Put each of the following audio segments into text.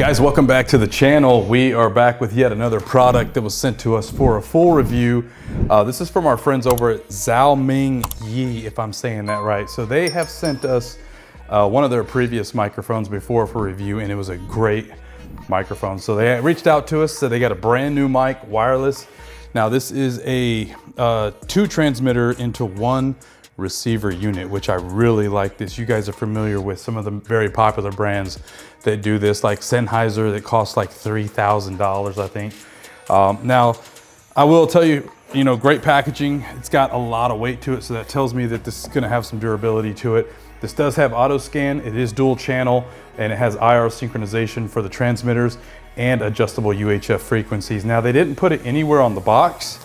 Guys, welcome back to the channel. We are back with yet another product that was sent to us for a full review. This is from our friends over at Xiao Meng Yi, if I'm saying that right. So they have sent us one of their previous microphones before for review, and it was a great microphone. So they reached out to us, said they got a brand new mic, wireless. Now this is a 2 transmitter into 1 receiver unit, which I really like this. You guys are familiar with some of the very popular brands that do this, like Sennheiser, that costs like $3,000, I think. Now, I will tell you, great packaging. It's got a lot of weight to it, so that tells me that this is gonna have some durability to it. This does have auto scan, it is dual channel, and it has IR synchronization for the transmitters and adjustable UHF frequencies. Now, they didn't put it anywhere on the box,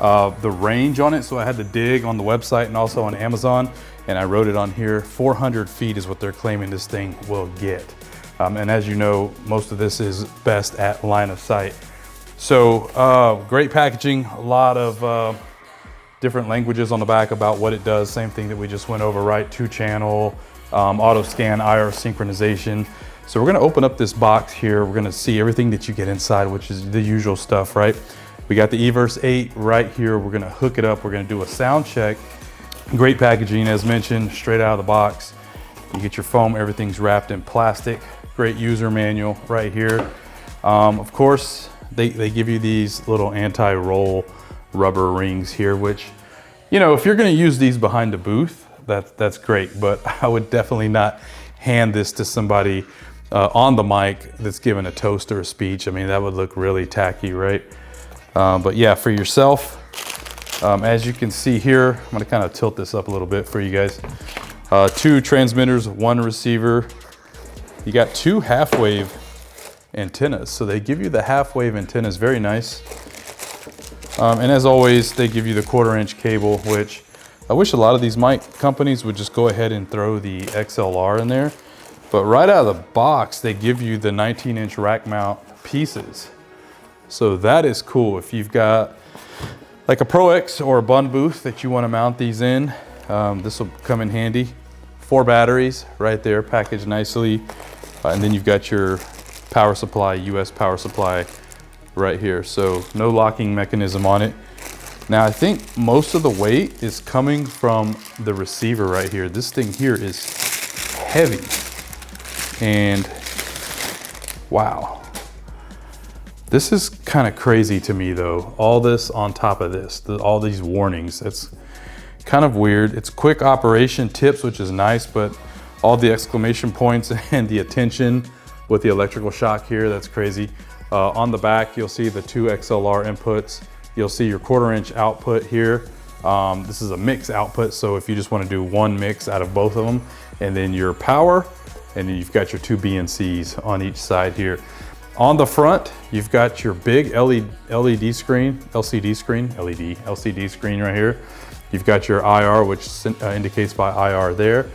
the range on it, so I had to dig on the website and also on Amazon, and I wrote it on here. 400 feet is what they're claiming this thing will get. And as you know, most of this is best at line of sight. So great packaging, a lot of different languages on the back about what it does. Same thing that we just went over, right? 2-channel, auto scan, IR synchronization. So we're gonna open up this box here. We're gonna see everything that you get inside, which is the usual stuff, right? We got the eVerse 8 right here. We're gonna hook it up. We're gonna do a sound check. Great packaging, as mentioned, straight out of the box. You get your foam, everything's wrapped in plastic. Great user manual right here. Of course, they give you these little anti-roll rubber rings here, which, if you're gonna use these behind the booth, that's great, but I would definitely not hand this to somebody on the mic that's giving a toast or a speech. I mean, that would look really tacky, right? But yeah, for yourself, as you can see here, I'm gonna kind of tilt this up a little bit for you guys. 2 transmitters, 1 receiver. You got 2 half-wave antennas. So they give you the half-wave antennas, very nice. And as always, they give you the 1/4-inch cable, which I wish a lot of these mic companies would just go ahead and throw the XLR in there. But right out of the box, they give you the 19-inch rack mount pieces. So that is cool. If you've got like a Pro X or a Bun booth that you want to mount these in, this will come in handy. 4 batteries right there, packaged nicely. And then you've got your power supply, US power supply right here. So no locking mechanism on it. Now I think most of the weight is coming from the receiver right here. This thing here is heavy. And wow. This is kind of crazy to me though. All this on top of this, all these warnings, it's kind of weird. It's quick operation tips, which is nice, but all the exclamation points and the attention with the electrical shock here, that's crazy. On the back, you'll see the 2 XLR inputs. You'll see your 1/4-inch output here. This is a mix output, so if you just want to do 1 mix out of both of them, and then your power, and then you've got your 2 BNCs on each side here. On the front, you've got your big LCD screen right here. You've got your IR, which indicates by IR there.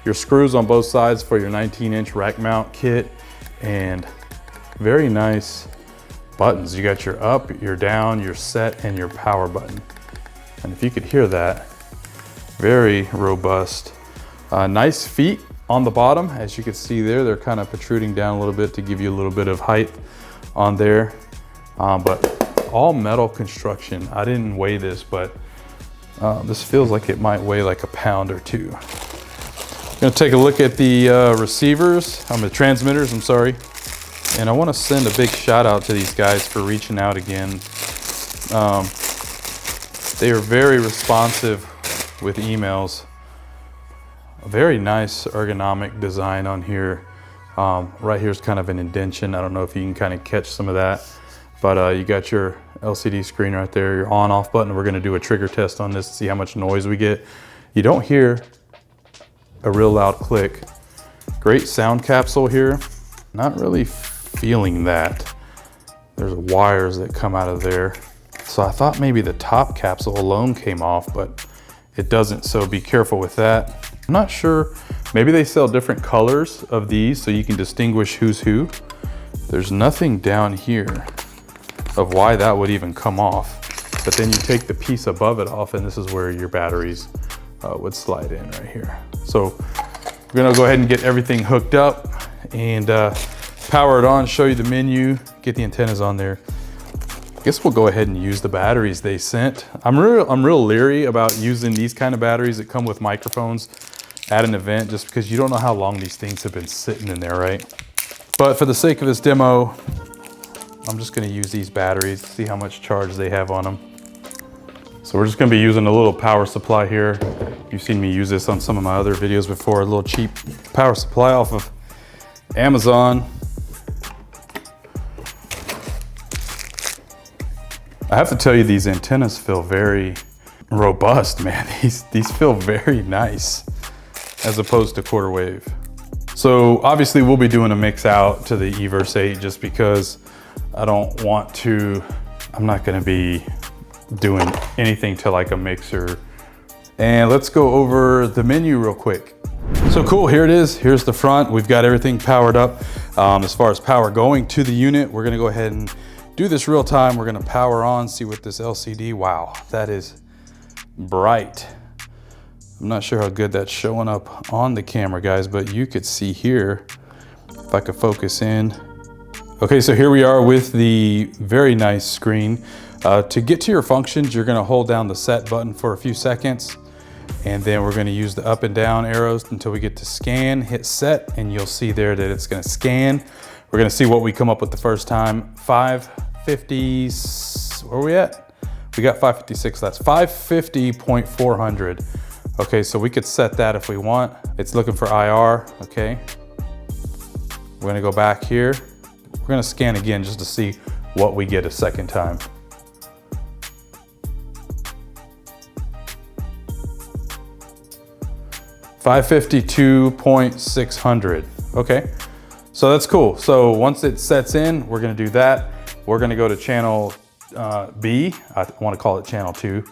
Your screws on both sides for your 19-inch rack mount kit, and very nice buttons. You got your up, your down, your set, and your power button. And if you could hear that, very robust. Nice feet on the bottom. As you can see there, they're kind of protruding down a little bit to give you a little bit of height on there. But all metal construction. I didn't weigh this, but this feels like it might weigh like a pound or 2. I'm gonna take a look at the receivers, the transmitters, I'm sorry. And I wanna send a big shout out to these guys for reaching out again. They are very responsive with emails. A very nice ergonomic design on here. Right here is kind of an indentation. I don't know if you can kind of catch some of that, but you got your LCD screen right there, your on-off button. We're gonna do a trigger test on this to see how much noise we get. You don't hear a real loud click. Great sound capsule here. Not really feeling that. There's wires that come out of there. So I thought maybe the top capsule alone came off, but it doesn't, so be careful with that. I'm not sure, maybe they sell different colors of these so you can distinguish who's who. There's nothing down here of why that would even come off. But then you take the piece above it off, and this is where your batteries would slide in right here. So we're gonna go ahead and get everything hooked up and power it on, show you the menu, get the antennas on there. I guess we'll go ahead and use the batteries they sent. I'm real leery about using these kind of batteries that come with microphones at an event, just because you don't know how long these things have been sitting in there, right? But for the sake of this demo, I'm just gonna use these batteries, see how much charge they have on them. So we're just gonna be using a little power supply here. You've seen me use this on some of my other videos before, a little cheap power supply off of Amazon. I have to tell you, these antennas feel very robust, man. These feel very nice as opposed to quarter wave. So obviously we'll be doing a mix out to the Everse 8 just because I don't want to, I'm not gonna be doing anything to like a mixer. And let's go over the menu real quick. So cool, here it is. Here's the front. We've got everything powered up. As far as power going to the unit, we're gonna go ahead and do this real time. We're gonna power on, see what this LCD, wow, that is bright. I'm not sure how good that's showing up on the camera, guys, but you could see here, if I could focus in. Okay, so here we are with the very nice screen. To get to your functions, you're gonna hold down the set button for a few seconds, and then we're gonna use the up and down arrows until we get to scan, hit set, and you'll see there that it's gonna scan. We're gonna see what we come up with the first time. 550, where are we at? We got 556, that's 550.400. Okay, so we could set that if we want. It's looking for IR, okay. We're gonna go back here. We're gonna scan again just to see what we get a second time. $552.600, okay. So that's cool. So once it sets in, we're gonna do that. We're gonna go to channel B. I wanna call it channel 2.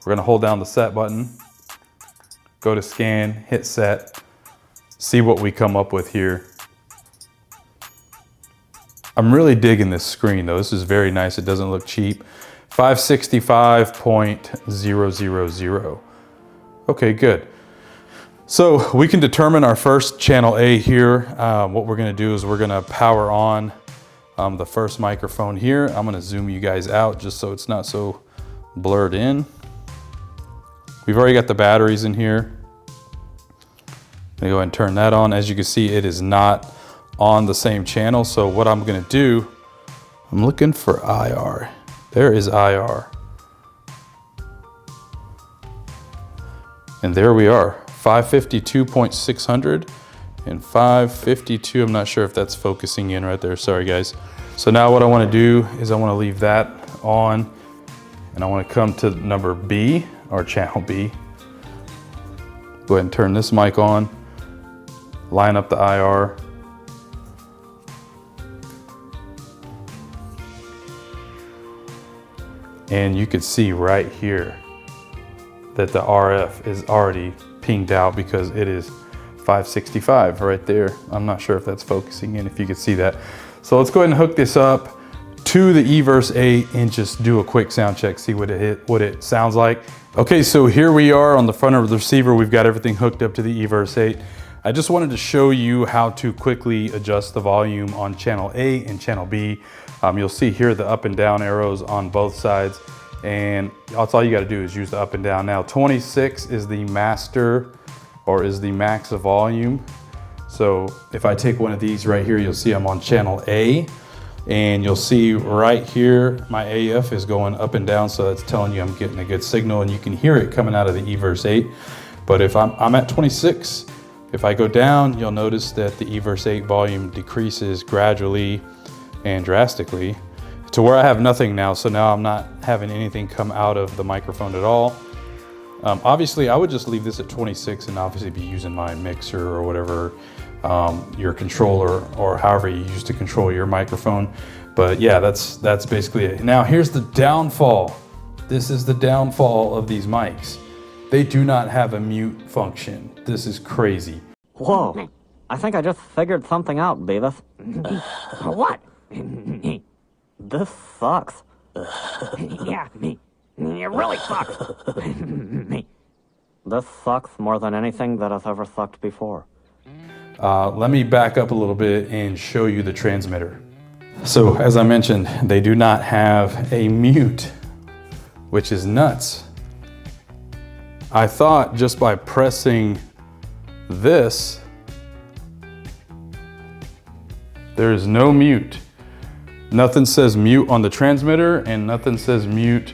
We're gonna hold down the set button, go to scan, hit set, see what we come up with here. I'm really digging this screen though. This is very nice. It doesn't look cheap. 565.000. Okay, good. So we can determine our first channel A here. What we're gonna do is we're gonna power on the first microphone here. I'm gonna zoom you guys out just so it's not so blurred in. We've already got the batteries in here. I'm gonna go ahead and turn that on. As you can see, it is not on the same channel. So what I'm gonna do, I'm looking for IR. There is IR. And there we are. 552.600 and 552. I'm not sure if that's focusing in right there. Sorry guys. So now what I want to do is I want to leave that on and I want to come to number B, or channel B. Go ahead and turn this mic on, line up the IR. And you can see right here that the RF is already pinged out because it is 565 right there. I'm not sure if that's focusing in, if you could see that. So let's go ahead and hook this up to the Everse 8 and just do a quick sound check, see what it sounds like. Okay, so here we are on the front of the receiver. We've got everything hooked up to the Everse 8. I just wanted to show you how to quickly adjust the volume on channel A and channel B. You'll see here the up and down arrows on both sides. And that's all you gotta do is use the up and down. Now 26 is the master, or is the max of volume. So if I take one of these right here, you'll see I'm on channel A, and you'll see right here, my AF is going up and down. So that's telling you I'm getting a good signal, and you can hear it coming out of the Everse 8. But if I'm at 26, if I go down, you'll notice that the Everse 8 volume decreases gradually and drastically, to where I have nothing now. So now I'm not having anything come out of the microphone at all. Obviously I would just leave this at 26 and obviously be using my mixer or whatever, your controller, or however you use to control your microphone. But yeah, that's basically it. Now here's the downfall. This is the downfall of these mics. They do not have a mute function. This is crazy. Whoa, I think I just figured something out, Beavis. What? This sucks. Yeah, it really sucks. This sucks more than anything that has ever sucked before. Let me back up a little bit and show you the transmitter. So as I mentioned, they do not have a mute, which is nuts. I thought just by pressing this, there is no mute. Nothing says mute on the transmitter and nothing says mute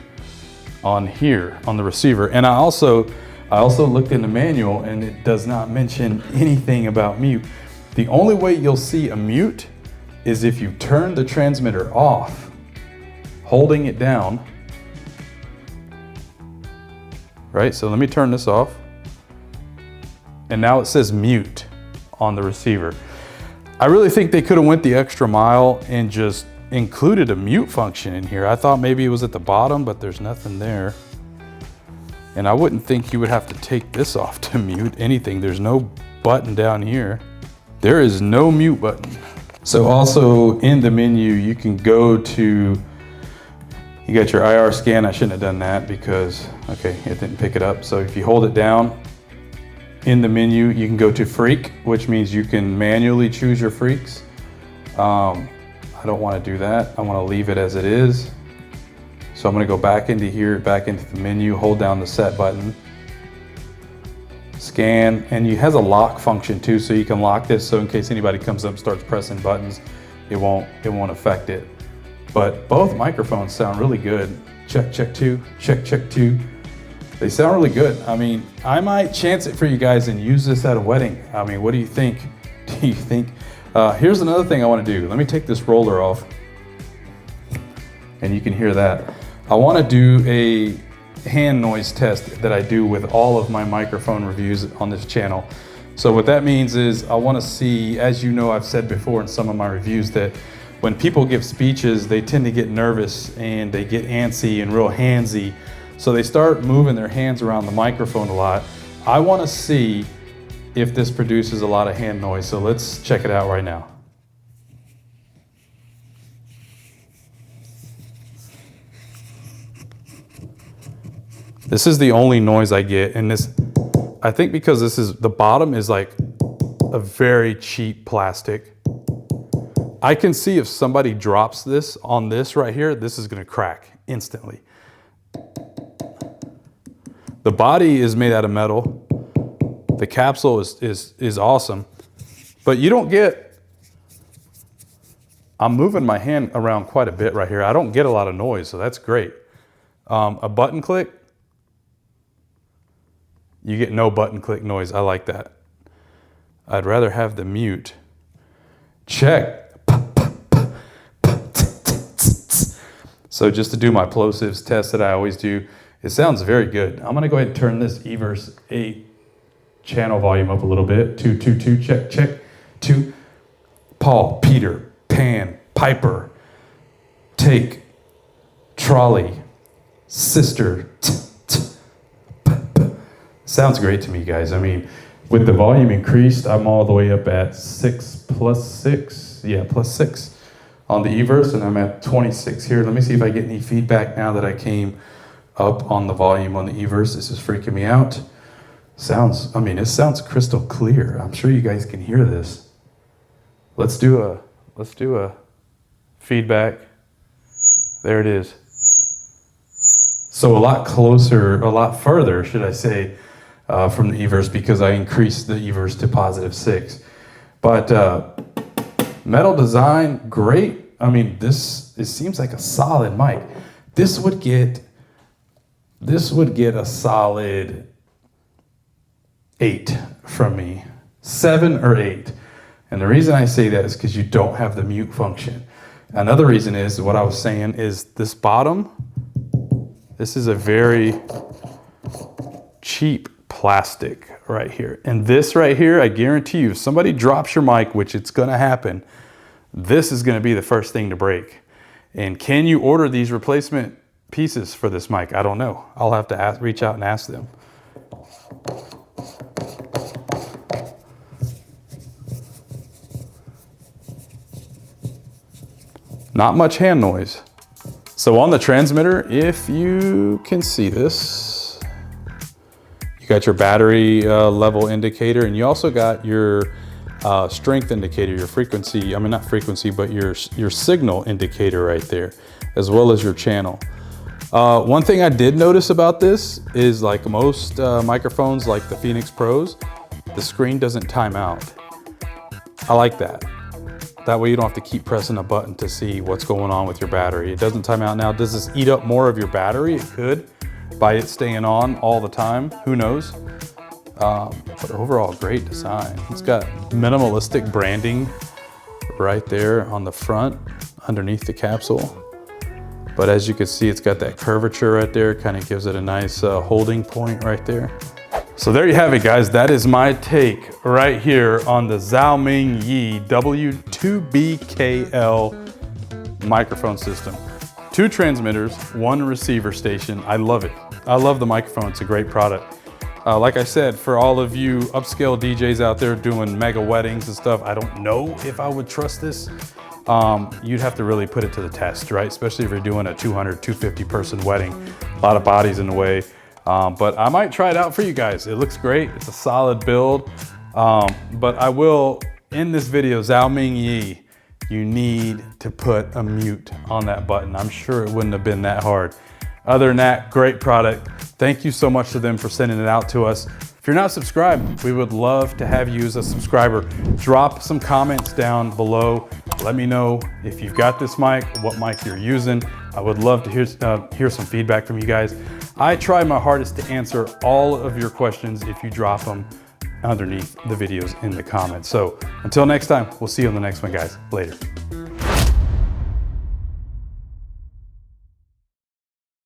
on here on the receiver. And I also looked in the manual and it does not mention anything about mute. The only way you'll see a mute is if you turn the transmitter off, holding it down. Right, so let me turn this off. And now it says mute on the receiver. I really think they could have went the extra mile and just included a mute function in here. I thought maybe it was at the bottom, but there's nothing there. And I wouldn't think you would have to take this off to mute anything. There's no button down here. There is no mute button. So also in the menu, you can go to, you got your IR scan. I shouldn't have done that because, okay, it didn't pick it up. So if you hold it down in the menu, you can go to freak, which means you can manually choose your freaks. I don't want to do that. I want to leave it as it is. So I'm going to go back into here, back into the menu, hold down the set button, scan, and it has a lock function too, so you can lock this so in case anybody comes up and starts pressing buttons, it won't affect it. But both microphones sound really good. Check, check two, check, check two. They sound really good. I mean, I might chance it for you guys and use this at a wedding. I mean, what do you think? Do you think? Here's another thing I want to do. Let me take this roller off and you can hear that. I want to do a hand noise test that I do with all of my microphone reviews on this channel. So what that means is I want to see, as you know, I've said before in some of my reviews that when people give speeches, they tend to get nervous and they get antsy and real handsy. So they start moving their hands around the microphone a lot. I want to see if this produces a lot of hand noise. So let's check it out right now. This is the only noise I get, and this, I think because this is, the bottom is like a very cheap plastic. I can see if somebody drops this on this right here, this is gonna crack instantly. The body is made out of metal. The capsule is awesome, but you don't get, I'm moving my hand around quite a bit right here. I don't get a lot of noise, so that's great. A button click, you get no button click noise. I like that. I'd rather have the mute. Check. So just to do my plosives test that I always do, it sounds very good. I'm gonna go ahead and turn this Everse 8 channel volume up a little bit. 2, 2, 2, check, check. 2. Paul, Peter, Pan, Piper, take, trolley, sister. Sounds great to me, guys. I mean, with the volume increased, I'm all the way up at 6 plus 6. Yeah, plus 6 on the Everse, and I'm at 26 here. Let me see if I get any feedback now that I came up on the volume on the Everse. This is freaking me out. Sounds, I mean, it sounds crystal clear. I'm sure you guys can hear this. Let's do a feedback. There it is. So a lot closer, a lot further, should I say, from the Everse, because I increased the Everse to positive 6. But metal design, great. I mean, it seems like a solid mic. This would get a solid 8 from me, 7 or 8. And the reason I say that is because you don't have the mute function. Another reason is, what I was saying is this bottom, this is a very cheap plastic right here. And this right here, I guarantee you, if somebody drops your mic, which it's gonna happen, this is gonna be the first thing to break. And can you order these replacement pieces for this mic? I don't know. I'll have to reach out and ask them. Not much hand noise. So on the transmitter, if you can see this, you got your battery level indicator, and you also got your strength indicator, your frequency, I mean not frequency, but your signal indicator right there, as well as your channel. One thing I did notice about this is, like most microphones like the Phoenix Pros, the screen doesn't time out. I like that. That way you don't have to keep pressing a button to see what's going on with your battery. It doesn't time out. Now, does this eat up more of your battery? It could, by it staying on all the time. Who knows? But overall, great design. It's got minimalistic branding right there on the front, underneath the capsule. But as you can see, it's got that curvature right there. Kind of gives it a nice holding point right there. So there you have it, guys. That is my take right here on the Xiao Meng Yi W2BKL microphone system. 2 transmitters, 1 receiver station. I love it. I love the microphone. It's a great product. Like I said, for all of you upscale DJs out there doing mega weddings and stuff, I don't know if I would trust this. You'd have to really put it to the test, right? Especially if you're doing a 200, 250 person wedding, a lot of bodies in the way. But I might try it out for you guys. It looks great. It's a solid build. But I will, in this video, Xiao Meng Yi, you need to put a mute on that button. I'm sure it wouldn't have been that hard. Other than that, great product. Thank you so much to them for sending it out to us. If you're not subscribed, we would love to have you as a subscriber. Drop some comments down below. Let me know if you've got this mic, what mic you're using. I would love to hear some feedback from you guys. I try my hardest to answer all of your questions if you drop them underneath the videos in the comments. So until next time, we'll see you on the next one, guys. Later.